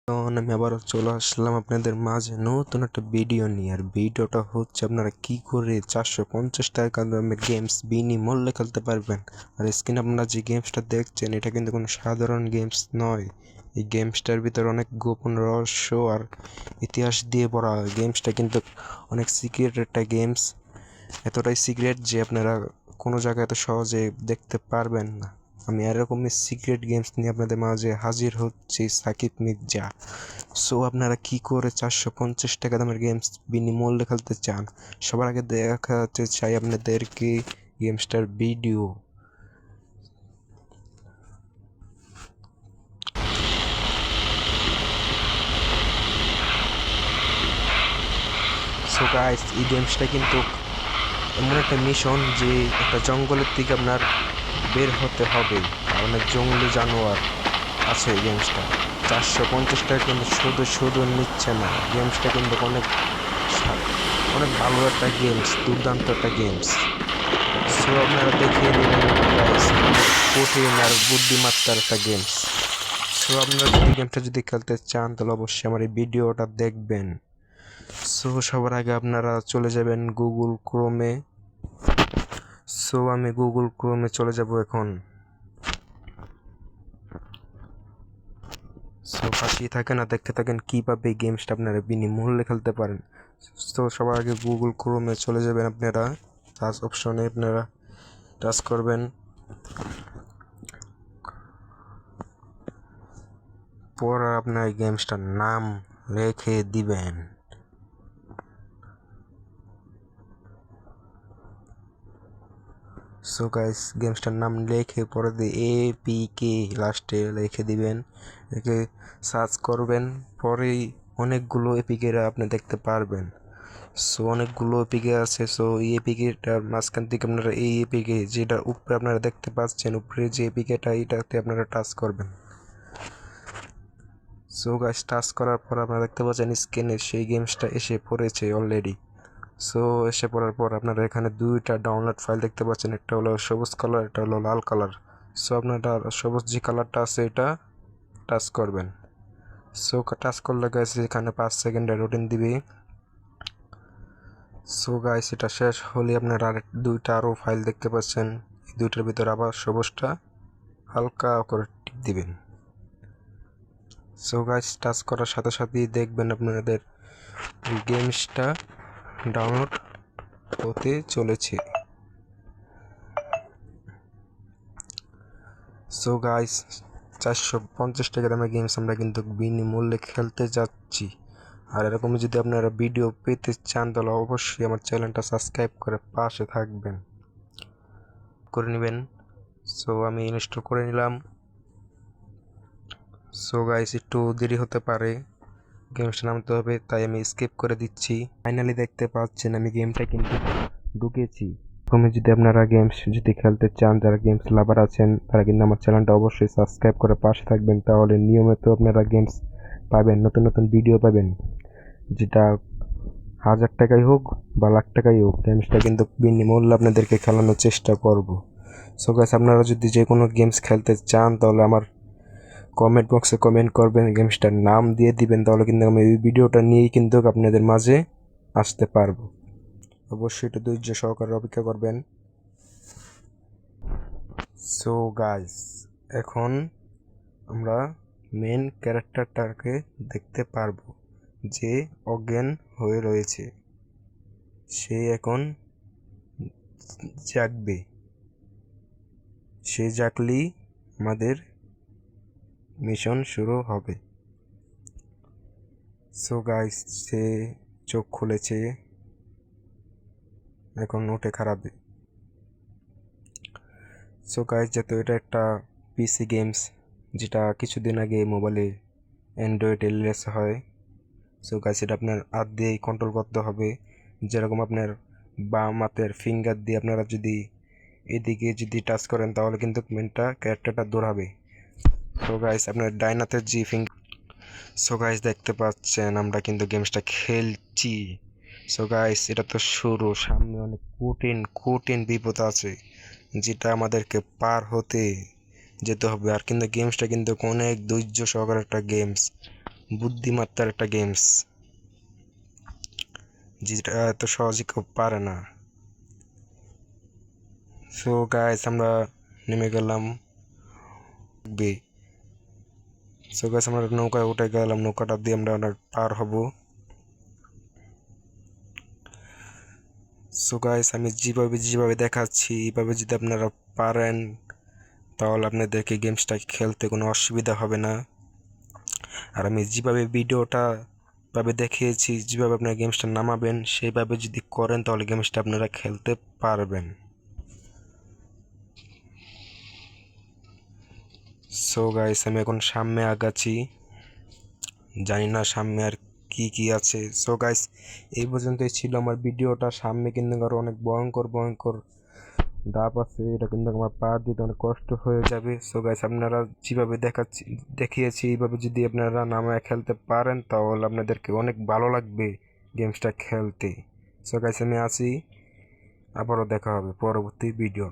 আমি আবারও চলে আসলাম আপনাদের মাঝে নতুন একটা ভিডিও নিয়ে। আর ভিডিওটা হচ্ছে আপনারা কি করে 450 টাকা দামের গেমস বিনামূল্যে খেলতে পারবেন। আর স্ক্রিনে আপনারা যে গেমসটা দেখছেন এটা কিন্তু কোনো সাধারণ গেমস নয়। এই গেমসটার ভিতরে অনেক গোপন রহস্য আর ইতিহাস দিয়ে ভরা। গেমসটা কিন্তু অনেক সিক্রেট একটা গেমস, এতটাই সিক্রেট যে আপনারা কোনো জায়গায় এত সহজে দেখতে পারবেন না। আমি এরকমই সিক্রেট গেমস নিয়ে আপনাদের মাঝে হাজির হচ্ছি, সাকিব মির্জা। সো আপনারা কি করে 450 টাকা দামের গেমস বিনামূল্যে খেলতে চান? সবার আগে দেখাতে চাই আপনাদেরকে গেমসটার ভিডিও। সো গাইস, এই গেমসটা কিন্তু এমন একটা মিশন যে একটা জঙ্গলের দিকে আপনার বের হতে হবে। আর অনেক জঙ্গলি জানোয়ার আছে। এই গেমসটা 450 টাকা কিন্তু শুধু নিচ্ছে না। গেমসটা কিন্তু অনেক ভালো একটা গেমস, দুর্দান্ত একটা গেমস। সো আপনারা দেখিয়ে নেবেন গাইস, কঠিন আর বুদ্ধিমত্তার একটা গেমস। সো আপনারা যদি গেমটা খেলতে চান তাহলে অবশ্যই আমার এই ভিডিওটা দেখবেন। সো সবার আগে আপনারা চলে যাবেন গুগল ক্রোমে। সো আমি গুগল ক্রোমে চলে যাব এখন। সো পাশেই থাকেন আর দেখতে থাকেন কীভাবে এই গেমসটা আপনারা বিনামূল্যে খেলতে পারেন। তো সবার আগে গুগল ক্রোমে চলে যাবেন আপনারা, সার্চ অপশনে আপনারা টাচ করবেন। পর আপনার এই গেমসটার নাম রেখে দিবেন। সো গাইস, গেমসটার নাম লিখে পরে দিয়ে APK লাস্টে লিখে দিবেন, রেখে সার্চ করবেন। পরেই অনেকগুলো এপিকেরা আপনি দেখতে পারবেন। সো অনেকগুলো এপিকে আছে। সো এই এপিকেটার মাঝখান থেকে আপনারা এই এপিকে যেটা উপরে আপনারা দেখতে পাচ্ছেন, উপরে যে এপিকেটা এইটাতে আপনারা টাচ করবেন। সো গাইস, টাচ করার পর আপনারা দেখতে পাচ্ছেন স্ক্রিনে সেই গেমসটা এসে পড়েছে অলরেডি। সো এসে পড়ার পর আপনারা এখানে দুইটা ডাউনলোড ফাইল দেখতে পাচ্ছেন, একটা হলো সবুজ কালার, একটা হলো লাল কালার। সো আপনারা সবুজ যে কালারটা আছে এটা টাচ করবেন। সো টাচ করলে গাইস এখানে 5 সেকেন্ডের রুটিন দিবে। সো গাইস, এটা শেষ হলে আপনারা দুইটা আরও ফাইল দেখতে পাচ্ছেন, এই দুইটার ভিতরে আবার সবুজটা হালকা করে টিপ দিবেন। সো গাইস, টাচ করার সাথে সাথেই দেখবেন আপনাদের গেমসটা ডাউনলোড হতে চলেছে। সো গাইস, 450 টাকা দামের গেমস আমরা কিন্তু বিনামূল্যে খেলতে যাচ্ছি। আর এরকমই যদি আপনারা ভিডিও পেতে চান তাহলে অবশ্যই আমার চ্যানেলটা সাবস্ক্রাইব করে পাশে থাকবেন, করে নেবেন। সো আমি ইনস্টল করে নিলাম। সো গাইস, একটু দেরি হতে পারে, গেমসটা নামতে হবে, তাই আমি স্কিপ করে দিচ্ছি। ফাইনালি দেখতে পাচ্ছেন আমি গেমটা কিন্তু ঢুকেছি। প্রথমে যদি আপনারা গেমস খেলতে চান, যারা গেমস লাভার আছেন তারা কিন্তু আমার চ্যানেলটা অবশ্যই সাবস্ক্রাইব করে পাশে থাকবেন, তাহলে নিয়মিত আপনারা গেমস পাবেন, নতুন নতুন ভিডিও পাবেন। যেটা 1000 টাকাই হোক বা লাখ টাকাই হোক, গেমসটা কিন্তু বিনামূল্যে আপনাদেরকে খেলানোর চেষ্টা করব। সো গাইস, আপনারা যদি যে কোনো গেমস খেলতে চান তাহলে আমার কমেন্ট বক্সে কমেন্ট করবেন, গেমসটার নাম দিয়ে দিবেন, তাহলে কিন্তু আমি এই ভিডিওটা নিয়েই কিন্তু আপনাদের মাঝে আসতে পারবো। অবশ্যই একটু ধৈর্য সহকারে অপেক্ষা করবেন। সো গাইস, এখন আমরা মেন ক্যারেক্টারটাকে দেখতে পারবো যে অজ্ঞান হয়ে রয়েছে। সে এখন জাগবে। সে জাগলেই আমাদের মিশন শুরু হবে। সো গাইস, সে চোখ খুলেছে, এখন উঠে খারাপে। সো গাইস, যেহেতু এটা একটা পিসি গেমস, যেটা কিছুদিন আগে মোবাইলে অ্যান্ড্রয়েডে রিলিজ হয়। সো গাইস, এটা আপনার হাত দিয়েই কন্ট্রোল করতে হবে। যেরকম আপনার বাম হাতের ফিঙ্গার দিয়ে আপনারা যদি এদিকে টাচ করেন তাহলে কিন্তু ক্যারেক্টারটা দৌড়াবে। সো গাইস, আপনার ডাইন হাতের যে ফিঙ্গার। সো গাইস, দেখতে পাচ্ছেন আমরা কিন্তু গেমসটা খেলছি। সো গাইস, এটা তো শুরু, সামনে অনেক কঠিন বিপদ আছে যেটা আমাদেরকে পার হতে যেতে হবে। আর কিন্তু গেমসটা কিন্তু অনেক ধৈর্য সহকারে একটা গেমস। বুদ্ধিমত্তার একটা গেমস, যেটা এত সহজে কেউ পারে না। সো গাইস আমরা নেমে গেলাম বে। সো গাইস আমরা নৌকায় উঠে গেলাম, নৌকাটা দিয়ে আমরা পার হব। সো গাইস আমি যেভাবে দেখাচ্ছি এইভাবে যদি আপনারা পারেন তাহলে আপনাদেরকে গেমসটা খেলতে কোনো অসুবিধা হবে না। আর আমি যেভাবে ভিডিওটা দেখিয়েছি, যেভাবে আপনারা গেমসটা নামাবেন সেইভাবে যদি করেন তাহলে গেমসটা আপনারা খেলতে পারবেন। সো গাইস আমি এখন সামনে আগাচ্ছি, জানি না সামনে আর কি আছে। সো গাইস এই পর্যন্তই ছিল আমার ভিডিওটা। সামনে কিন্তু আরো অনেক ভয়ঙ্কর ধাপ আছে, এটা কিন্তু আমার পা দিতে অনেক কষ্ট হয়ে যাবে। সো গাইস আপনারা যেভাবে দেখিয়েছি এইভাবে যদি আপনারা নামায় খেলতে পারেন তাহলে আপনাদেরকে অনেক ভালো লাগবে গেমসটা খেলতে। সো গাইস আমি আসি, আবারও দেখা হবে পরবর্তী ভিডিও।